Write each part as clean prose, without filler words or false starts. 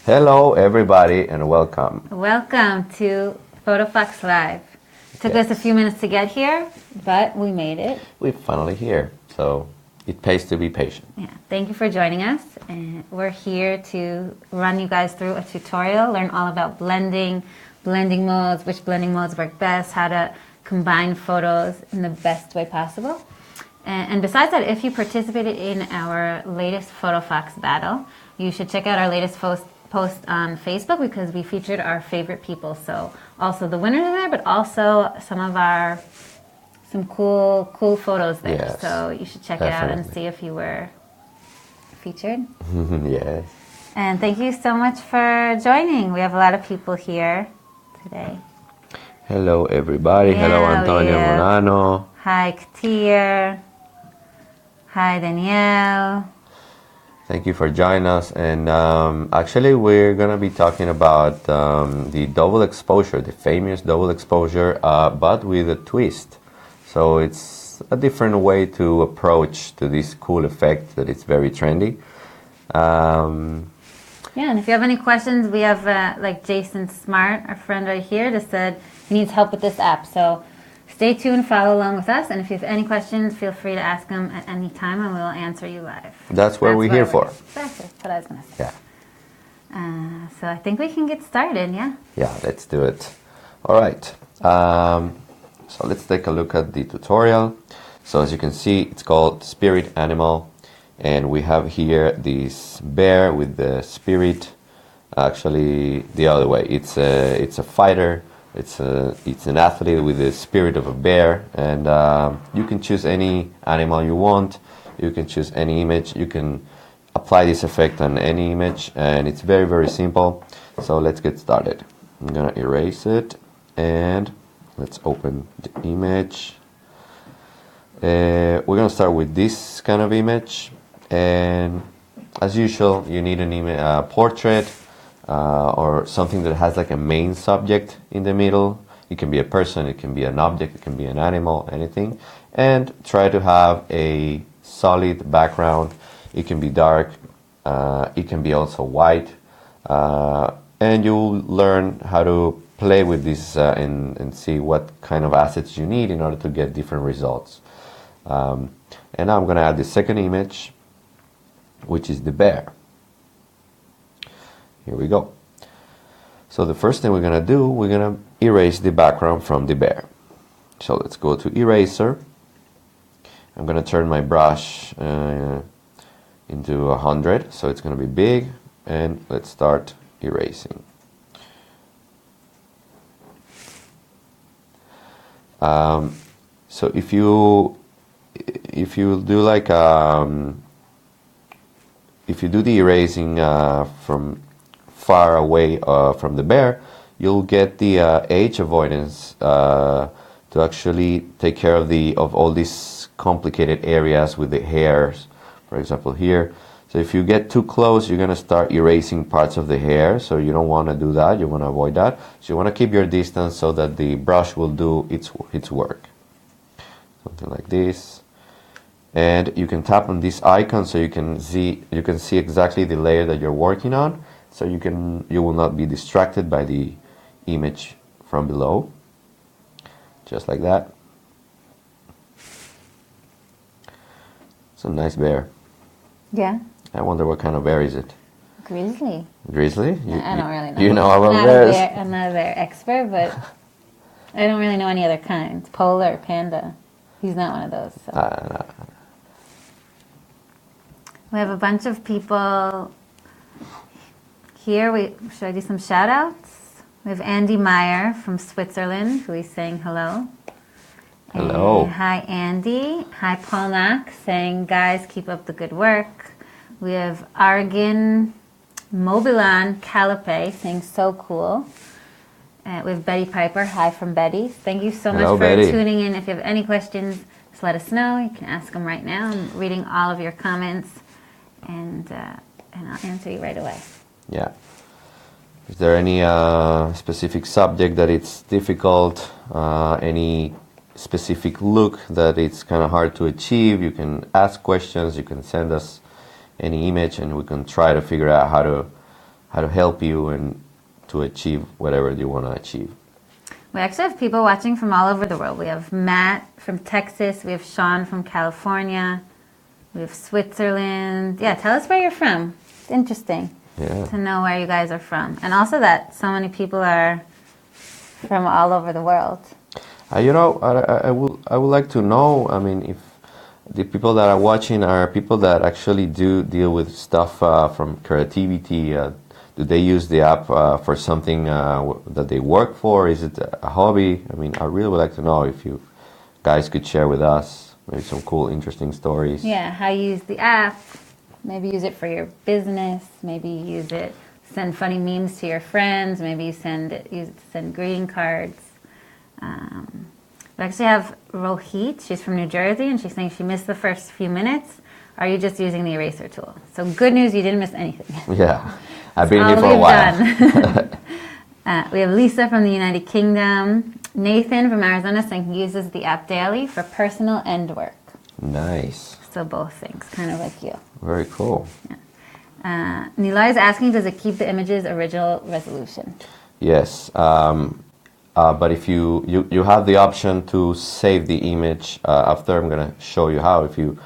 Hello, everybody, and welcome. Welcome to Photofox Live. Took us a few minutes to get here, but we made it. We're finally here, so it pays to be patient. Yeah, thank you for joining us. And we're here to run you guys through a tutorial, learn all about blending modes, which blending modes work best, how to combine photos in the best way possible. And besides that, if you participated in our latest Photofox battle, you should check out our latest post on Facebook because we featured our favorite people. So also the winners are there, but also some cool photos there. Yes, so you should check it out and see if you were featured. Yes. And thank you so much for joining. We have a lot of people here today. Hello, everybody. Hello, Antonio Morano. Hi, Katir. Hi, Danielle. Thank you for joining us. And actually, we're going to be talking about the double exposure, the famous double exposure, but with a twist. So it's a different way to approach to this cool effect that it's very trendy. Yeah, and if you have any questions, we have like Jason Smart, our friend right here, just said he needs help with this app. So stay tuned, follow along with us, and if you have any questions, feel free to ask them at any time, and we'll answer you live. That's what we're here for. That's what I was going to say. Yeah. So I think we can get started, yeah? Yeah, let's do it. All right. So let's take a look at the tutorial. So as you can see, it's called Spirit Animal. And we have here this bear with the spirit. Actually, the other way. It's a fighter. It's an athlete with the spirit of a bear. And you can choose any animal you want. You can choose any image. You can apply this effect on any image. And it's very, very simple. So let's get started. I'm going to erase it. And let's open the image. We're going to start with this kind of image. And as usual, you need a portrait or something that has like a main subject in the middle. It can be a person, it can be an object, it can be an animal, anything. And try to have a solid background. It can be dark, it can be also white. And you'll learn how to play with this and see what kind of assets you need in order to get different results. And now I'm going to add the second image, which is the bear. Here we go. So the first thing we're going to do, we're going to erase the background from the bear. So let's go to eraser. I'm going to turn my brush into 100, so it's going to be big, and let's start erasing. So if you do like if you do the erasing from far away from the bear, you'll get the edge avoidance to actually take care of all these complicated areas with the hairs, for example here. So if you get too close, you're going to start erasing parts of the hair, so you don't want to do that, you want to avoid that. So you want to keep your distance so that the brush will do its work. Something like this. And you can tap on this icon so you can see exactly the layer that you're working on, so you will not be distracted by the image from below. Just like that. It's a nice bear. Yeah. I wonder what kind of bear is it? Grizzly. Grizzly? I don't really know. You know about bears? I'm not a bear expert, but I don't really know any other kinds. Polar, panda. He's not one of those. So. No. We have a bunch of people here. Should I do some shout outs? We have Andy Meyer from Switzerland, who is saying hello. Hello. And hi, Andy. Hi, Paul Knock, saying, guys, keep up the good work. We have Argin Mobilan Calipe saying, so cool. We have Betty Piper. Hi from Betty. Thank you so much for Betty. tuning in. If you have any questions, just let us know. You can ask them right now. I'm reading all of your comments, and I'll answer you right away. Yeah. Is there any specific subject that it's difficult? Any specific look that it's kind of hard to achieve? You can ask questions. You can send us any image, and we can try to figure out how how to help you and to achieve whatever you want to achieve. We actually have people watching from all over the world. We have Matt from Texas. We have Sean from California. We have Switzerland. Yeah, tell us where you're from. It's interesting to know where you guys are from. And also that so many people are from all over the world. You know, I would like to know, I mean, if the people that are watching are people that actually do deal with stuff from creativity. Do they use the app for something that they work for? Is it a hobby? I mean, I really would like to know if you guys could share with us maybe some cool, interesting stories. Yeah, how you use the app. Maybe use it for your business. Maybe use it, send funny memes to your friends. Maybe you use it to send greeting cards. We actually have Rohit. She's from New Jersey, and she's saying she missed the first few minutes. Are you just using the eraser tool? So good news, you didn't miss anything. Yeah, I've been here for a while. We have Lisa from the United Kingdom. Nathan from Arizona saying he uses the app daily for personal and work. Nice. So both things, kind of like you. Very cool. Yeah. Nilay is asking, does it keep the image's original resolution? Yes. But if you have the option to save the image after I'm gonna show you how. If you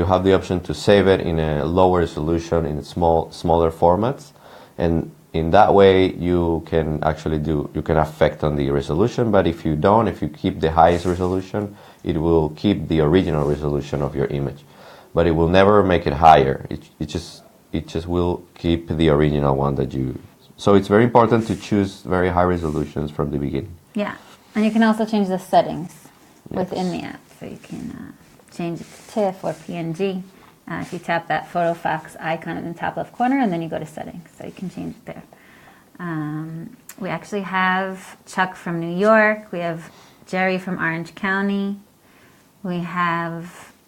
have the option to save it in a lower resolution in smaller formats, and in that way you can actually affect on the resolution. But if you don't, if you keep the highest resolution, it will keep the original resolution of your image, but it will never make it higher. It just will keep the original one that you. So it's very important to choose very high resolutions from the beginning. Yeah, and you can also change the settings within the app. So you can change it to TIFF or PNG. If you tap that Photofox icon in the top left corner, and then you go to settings. So you can change it there. We actually have Chuck from New York. We have Jerry from Orange County. We had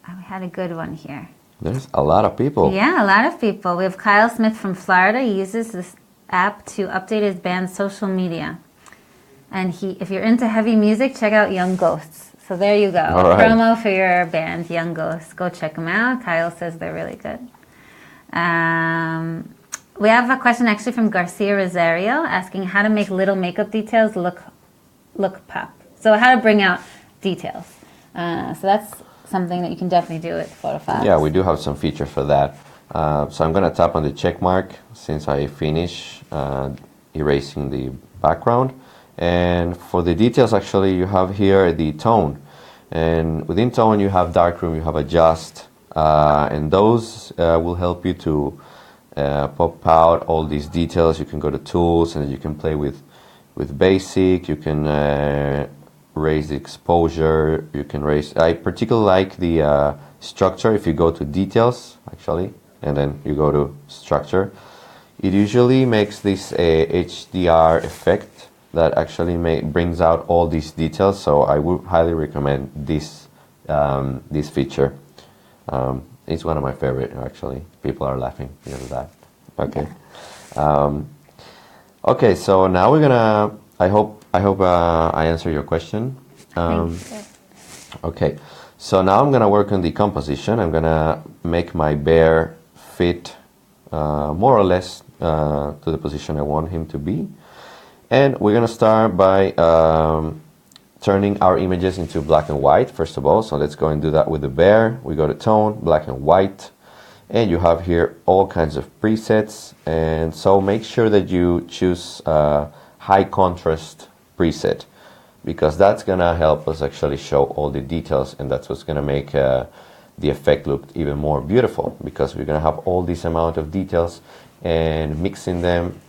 a good one here. There's a lot of people. Yeah, a lot of people. We have Kyle Smith from Florida. He uses this app to update his band's social media. And if you're into heavy music, check out Young Ghosts. So there you go. All right. Promo for your band, Young Ghosts. Go check them out. Kyle says they're really good. We have a question actually from Garcia Rosario asking how to make little makeup details look pop. So how to bring out details. So that's something that you can definitely do with Photofox. Yeah, we do have some features for that. So I'm going to tap on the check mark since I finish erasing the background. And for the details, actually, you have here the tone. And within tone, you have darkroom, you have adjust. And those will help you to pop out all these details. You can go to tools and you can play with basic. You can raise the exposure. You can raise. I particularly like the structure. If you go to details, actually, and then you go to structure, it usually makes this HDR effect that actually brings out all these details. So I would highly recommend this feature. It's one of my favorite, actually. People are laughing because of that. Okay. Okay, so now we're gonna. I hope I answer your question. Okay, so now I'm gonna work on the composition. I'm gonna make my bear fit more or less to the position I want him to be. And we're going to start by turning our images into black and white, first of all. So let's go and do that with the bear. We go to tone, black and white. And you have here all kinds of presets. And so make sure that you choose high contrast preset, because that's going to help us actually show all the details. And that's what's going to make the effect look even more beautiful, because we're going to have all this amount of details, and mixing them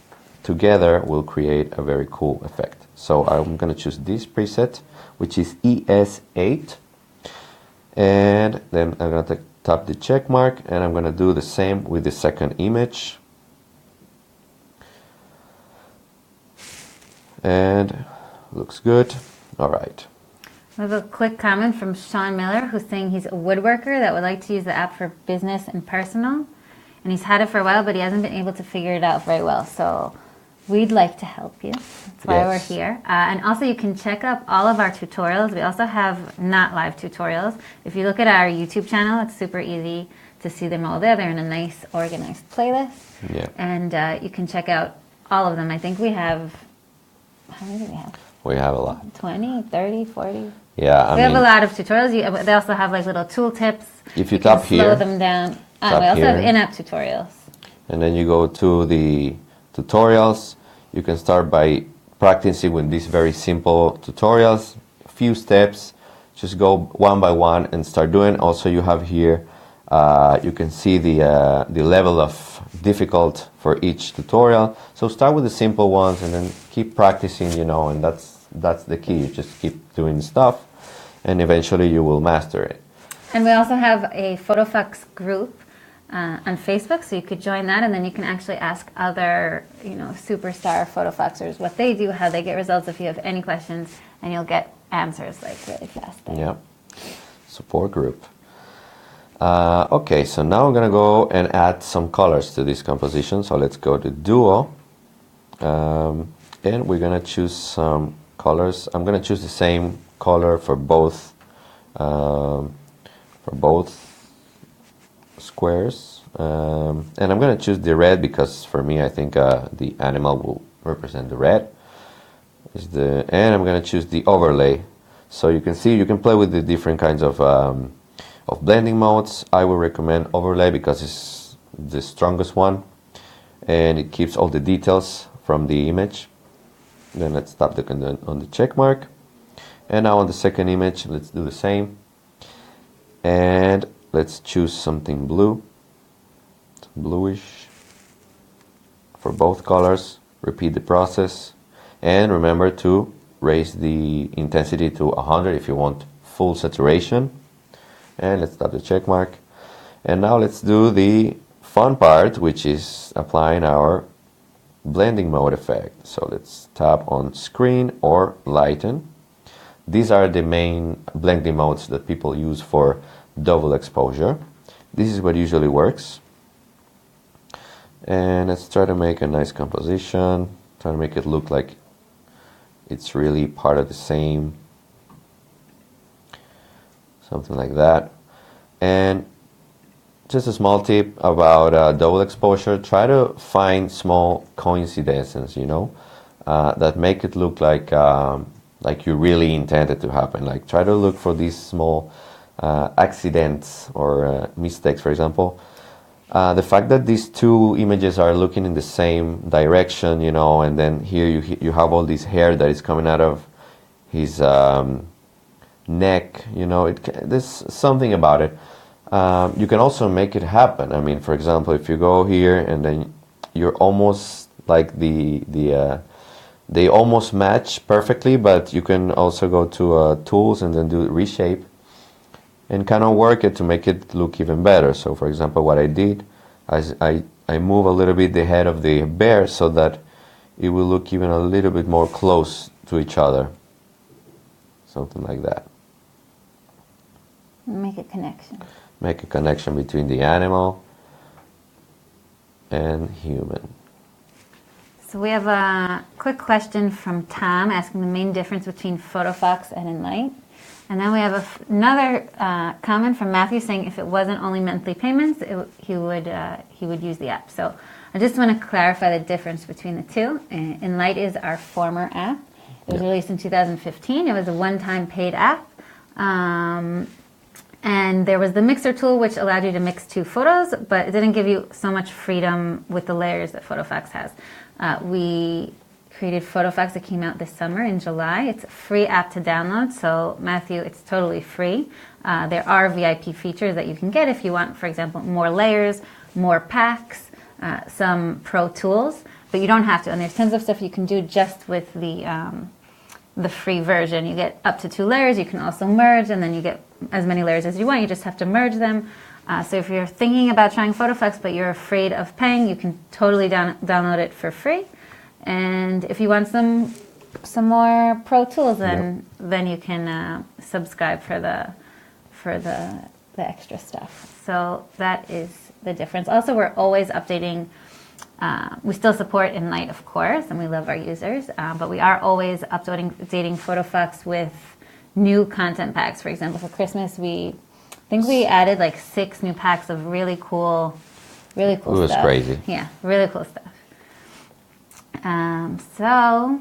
together will create a very cool effect. So I'm going to choose this preset, which is ES8, and then I'm going to tap the check mark, and I'm going to do the same with the second image. And looks good. All right. We have a quick comment from Sean Miller, who's saying he's a woodworker that would like to use the app for business and personal, and he's had it for a while, but he hasn't been able to figure it out very well. So we'd like to help you. That's why we're here. And also you can check up all of our tutorials. We also have not live tutorials. If you look at our YouTube channel, it's super easy to see them all there. They're in a nice organized playlist. Yeah. And you can check out all of them. I think we have, how many do we have? We have a lot. 20, 30, 40? Yeah, we have a lot of tutorials. They also have like little tool tips. If you tap here, slow them down. We also have in-app tutorials. And then you go to the tutorials. You can start by practicing with these very simple tutorials. A few steps. Just go one by one and start doing. Also, you have here, you can see the level of difficult for each tutorial. So start with the simple ones and then keep practicing, you know, and that's the key. You just keep doing stuff and eventually you will master it. And we also have a Photofox group on Facebook, so you could join that, and then you can actually ask other, you know, superstar Photofoxers what they do, how they get results if you have any questions, and you'll get answers like really fast there. Yeah, support group. Okay, so now I'm gonna go and add some colors to this composition. So let's go to Duo, and we're gonna choose some colors. I'm gonna choose the same color for both squares, and I'm gonna choose the red because for me I think the animal will represent the red. And I'm gonna choose the overlay. So you can see you can play with the different kinds of blending modes. I will recommend overlay because it's the strongest one and it keeps all the details from the image. Then let's tap on the check mark, and now on the second image let's do the same, and let's choose something blue, bluish for both colors. Repeat the process and remember to raise the intensity to 100 if you want full saturation. And let's tap the check mark, and now let's do the fun part, which is applying our blending mode effect. So let's tap on screen or lighten. These are the main blending modes that people use for double exposure. This is what usually works. And let's try to make a nice composition, try to make it look like it's really part of the same, something like that. And just a small tip about double exposure: try to find small coincidences, you know, that make it look like you really intended to happen. Like try to look for these small accidents or mistakes. For example, the fact that these two images are looking in the same direction, you know, and then here you have all this hair that is coming out of his neck, you know, there's something about it. You can also make it happen. I mean, for example, if you go here and then you're almost like they almost match perfectly, but you can also go to tools and then do reshape and kind of work it to make it look even better. So for example, what I did is I move a little bit the head of the bear so that it will look even a little bit more close to each other. Something like that. Make a connection. Make a connection between the animal and human. So we have a quick question from Tom asking the main difference between Photofox and Enlight. And then we have another comment from Matthew saying if it wasn't only monthly payments, he would use the app. So I just want to clarify the difference between the two. Enlight is our former app. It was released in 2015. It was a one-time paid app. And there was the mixer tool, which allowed you to mix two photos, but it didn't give you so much freedom with the layers that Photofox has. We created Photofox that came out this summer in July. It's a free app to download, so Matthew, it's totally free. There are VIP features that you can get if you want, for example, more layers, more packs, some pro tools, but you don't have to. And there's tons of stuff you can do just with the free version. You get up to 2 layers. You can also merge, and then you get as many layers as you want. You just have to merge them. So if you're thinking about trying Photofox but you're afraid of paying, you can totally download it for free. And if you want some more pro tools, then you can subscribe for the extra stuff. So that is the difference. Also, we're always updating. We still support Enlight, of course, and we love our users, but we are always updating Photofox with new content packs. For example, for Christmas, we think we added like 6 new packs of really cool stuff. It was crazy. Yeah, really cool stuff. So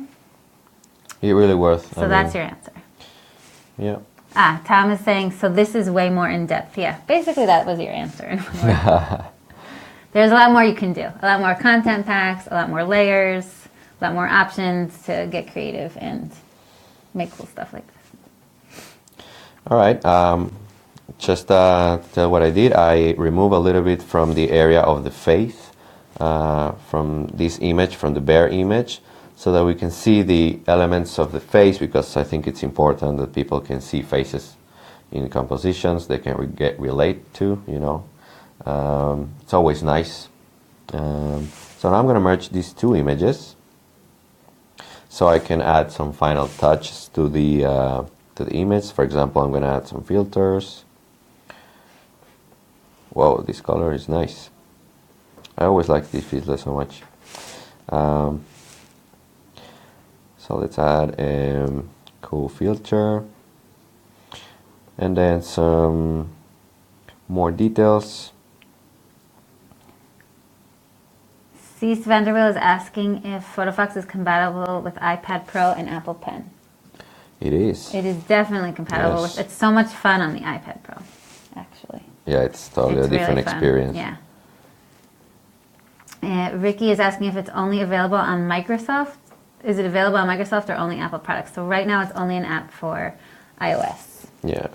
really worth. that's your answer. Yeah. Tom is saying, so this is way more in depth. Yeah, basically that was your answer. There's a lot more you can do. A lot more content packs, a lot more layers, a lot more options to get creative and make cool stuff like this. All right. Just to tell what I did, I remove a little bit from the area of the face from this image, from the bear image, so that we can see the elements of the face, because I think it's important that people can see faces in compositions they can relate to, you know. It's always nice. So now I'm going to merge these 2 images so I can add some final touches to the image. For example, I'm going to add some filters. Whoa, this color is nice. I always like this filter so much. So let's add a cool filter, and then some more details. Cease Vanderbilt is asking if Photofox is compatible with iPad Pro and Apple Pen. It is. It is definitely compatible with. It's so much fun on the iPad Pro, actually. Yeah, it's totally a different experience. Yeah. Ricky is asking if it's only available on Microsoft. Is it available on Microsoft or only Apple products? So right now it's only an app for iOS. Yeah.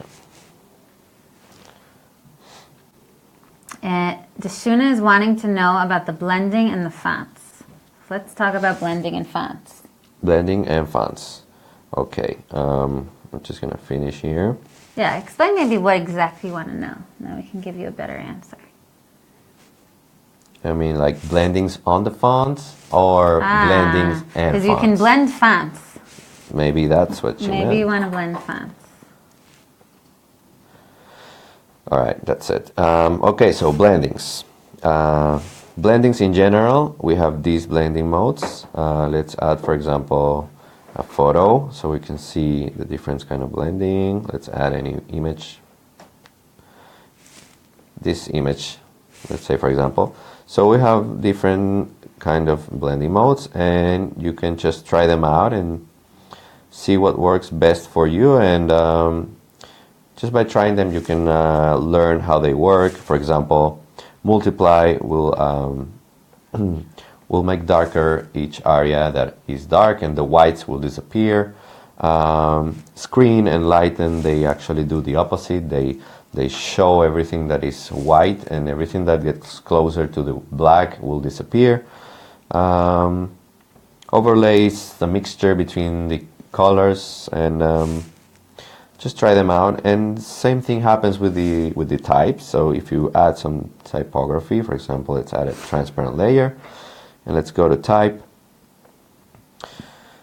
Deshuna is wanting to know about the blending and the fonts. Let's talk about blending and fonts. Blending and fonts. Okay. I'm just going to finish here. Yeah, explain maybe what exactly you want to know. Now we can give you a better answer. I mean, like blendings on the fonts or blendings and fonts? Because you can blend fonts. Maybe that's what you meant. Maybe you want to blend fonts. All right, that's it. Okay, so blendings. Blendings in general, we have these blending modes. Let's add, for example, a photo so we can see the different kind of blending. Let's add any image. This image, let's say, for example. So we have different kind of blending modes, and you can just try them out and see what works best for you. And just by trying them, you can learn how they work. For example, multiply will will make darker each area that is dark, and the whites will disappear. Screen and lighten, they actually do the opposite. They show everything that is white, and everything that gets closer to the black will disappear. Overlays, the mixture between the colors, and just try them out. And same thing happens with the types. So if you add some typography, for example, let's add a transparent layer, and let's go to type,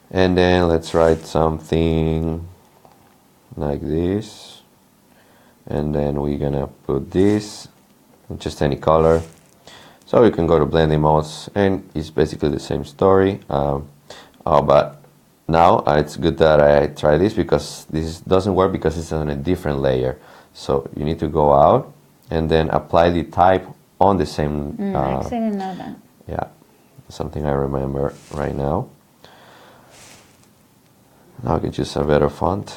and then let's write something like this. And then we're gonna put this, just any color. So you can go to blending modes, and it's basically the same story. But now it's good that I try this, because this doesn't work because it's on a different layer. So you need to go out and then apply the type on the same. I actually didn't know that. Yeah, something I remember right now. Now I can choose a better font.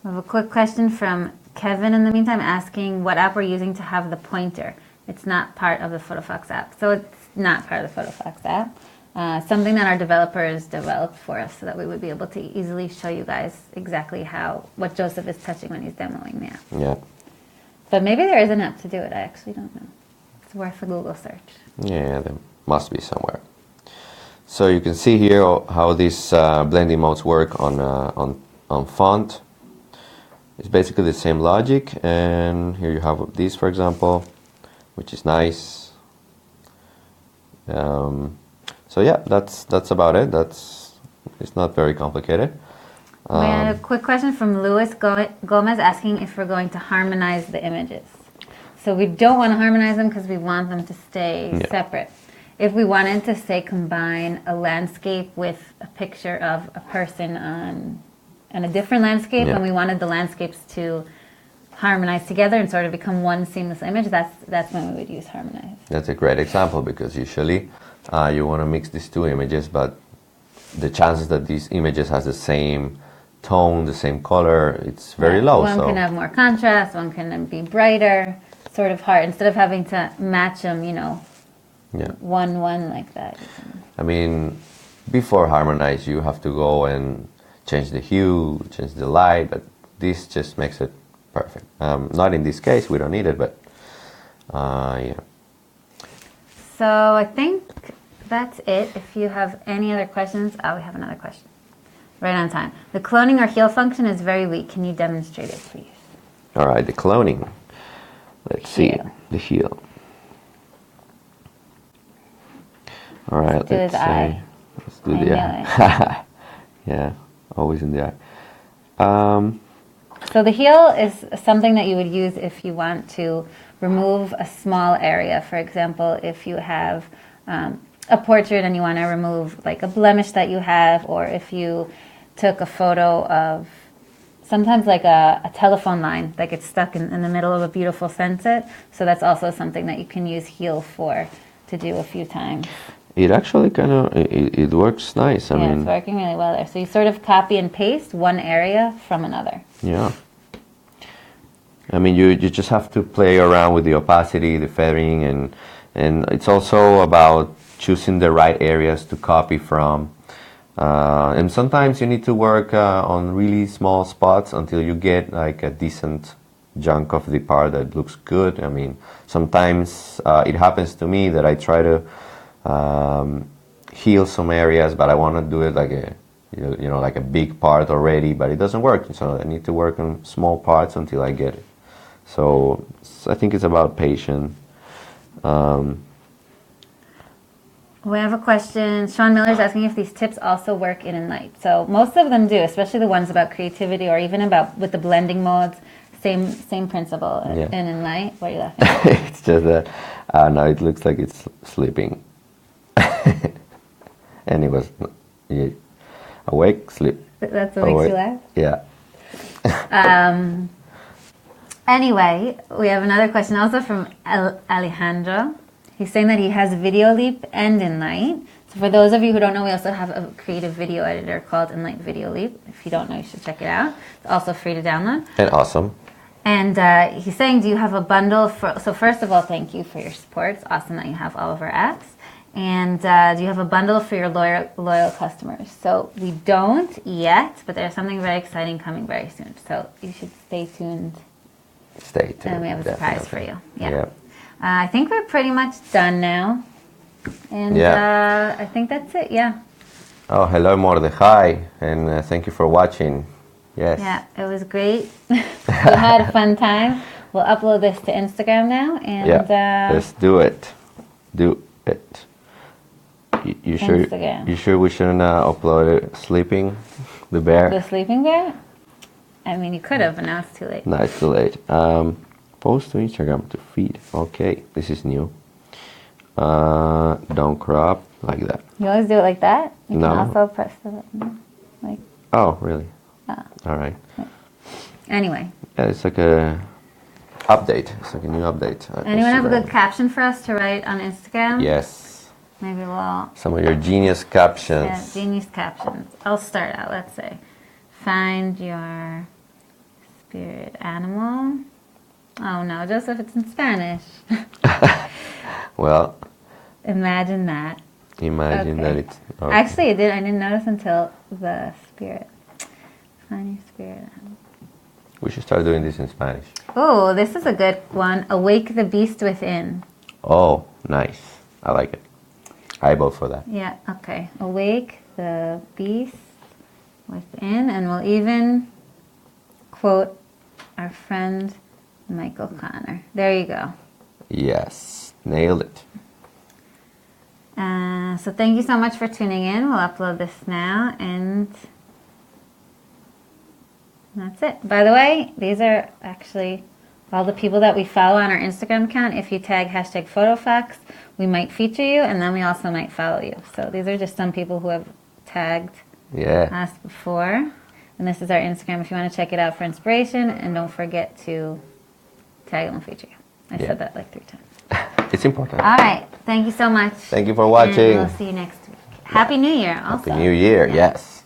We have a quick question from Kevin in the meantime, asking what app we're using to have the pointer. It's not part of the Photofox app. So it's not part of the Photofox app. Something that our developers developed for us so that we would be able to easily show you guys exactly what Joseph is touching when he's demoing the app. Yeah. But maybe there is an app to do it. I actually don't know. It's worth a Google search. Yeah, there must be somewhere. So you can see here how these blending modes work on font. It's basically the same logic, and here you have this, for example, which is nice. So yeah, that's about it. It's not very complicated. We had a quick question from Luis Gomez asking if we're going to harmonize the images. So we don't want to harmonize them because we want them to stay separate. If we wanted to, say, combine a landscape with a picture of a person on and a different landscape, Yeah. and we wanted the landscapes to harmonize together and sort of become one seamless image, that's when we would use harmonize. That's a great example, because usually you want to mix these two images, but the chances that these images has the same tone, the same color, it's very low. One can have more contrast, one can be brighter, sort of hard. Instead of having to match them, yeah. one like that. I mean, before harmonize, you have to go and change the hue, change the light, but this just makes it perfect. Not in this case, we don't need it, but yeah. So I think that's it. If you have any other questions, we have another question. Right on time. The cloning or heel function is very weak. Can you demonstrate it, please? All right, the cloning. Let's see, Heel. the heel. All right, Do his eye. Let's do I the know eye. Yeah, always in the eye. So the heel is something that you would use if you want to remove a small area. For example, if you have a portrait and you want to remove like a blemish that you have, or if you took a photo of sometimes like a telephone line that gets stuck in the middle of a beautiful sunset. So that's also something that you can use heel for to do a few times. It actually kind of, it works nice. I Yeah, mean, it's working really well there. So you sort of copy and paste one area from another. yeah. I mean, you just have to play around with the opacity, the feathering, and it's also about choosing the right areas to copy from. And sometimes you need to work on really small spots until you get like a decent chunk of the part that looks good. I mean, sometimes it happens to me that I try to heal some areas, but I want to do it like a like a big part already, but it doesn't work. So I need to work on small parts until I get it. So I think it's about patience. We have a question. Sean Miller's asking if these tips also work in Enlight. So most of them do, especially the ones about creativity or even about with the blending modes. Same principle Yeah. in Enlight. What are you laughing at? It's just that now it looks like it's sleeping. And it was awake, sleep. That's what makes you laugh? Yeah. Anyway, we have another question also from Alejandro. He's saying that he has Video Leap and Enlight. So for those of you who don't know, we also have a creative video editor called Enlight Video Leap. If you don't know, you should check it out. It's also free to download. And awesome. And he's saying, do you have a bundle for... So first of all, thank you for your support. It's awesome that you have all of our apps. And do you have a bundle for your loyal customers? So we don't yet, but there's something very exciting coming very soon. So you should stay tuned. Stay tuned. And we have a surprise for you. Yeah. Yeah. I think we're pretty much done now. And I think that's it, yeah. Oh, hello, Mordechai, and thank you for watching. Yes. Yeah, it was great. We had a fun time. We'll upload this to Instagram now. And Let's do it. Do it. You sure? Instagram. You sure we shouldn't upload it sleeping, the bear? The sleeping bear? I mean, you could have, but now it's too late. No, it's too late. Post to Instagram to feed. Okay, this is new. Don't crop like that. You always do it like that? You No. can also press the button. Like, Oh, really? oh. All right. Anyway, Yeah, it's like a update. It's like a new update. on anyone have a Instagram. good caption for us to write on Instagram? Yes. Maybe we'll... Some of your genius captions. Yeah, genius captions. I'll start out, let's say. Find your spirit animal. Oh no, Joseph, it's in Spanish. Well, Imagine that. imagine Okay. that it's... okay. Actually, I didn't notice until the spirit. Find your spirit animal. We should start doing this in Spanish. Oh, this is a good one. Awake the beast within. Oh, nice. I like it. I vote for that. Yeah, okay. Awake the beast within. And we'll even quote our friend Michael Connor. There you go. Yes. Nailed it. So thank you so much for tuning in. We'll upload this now, and that's it. By the way, these are actually all the people that we follow on our Instagram account. If you tag hashtag Photofox, we might feature you, and then we also might follow you. So these are just some people who have tagged Yeah. us before. And this is our Instagram if you want to check it out for inspiration. And don't forget to tag and we'll feature you. I said that like 3 times. It's important. All right. Thank you so much. Thank you for watching. And we'll see you next week. Happy New Year also. Happy New Year, yes.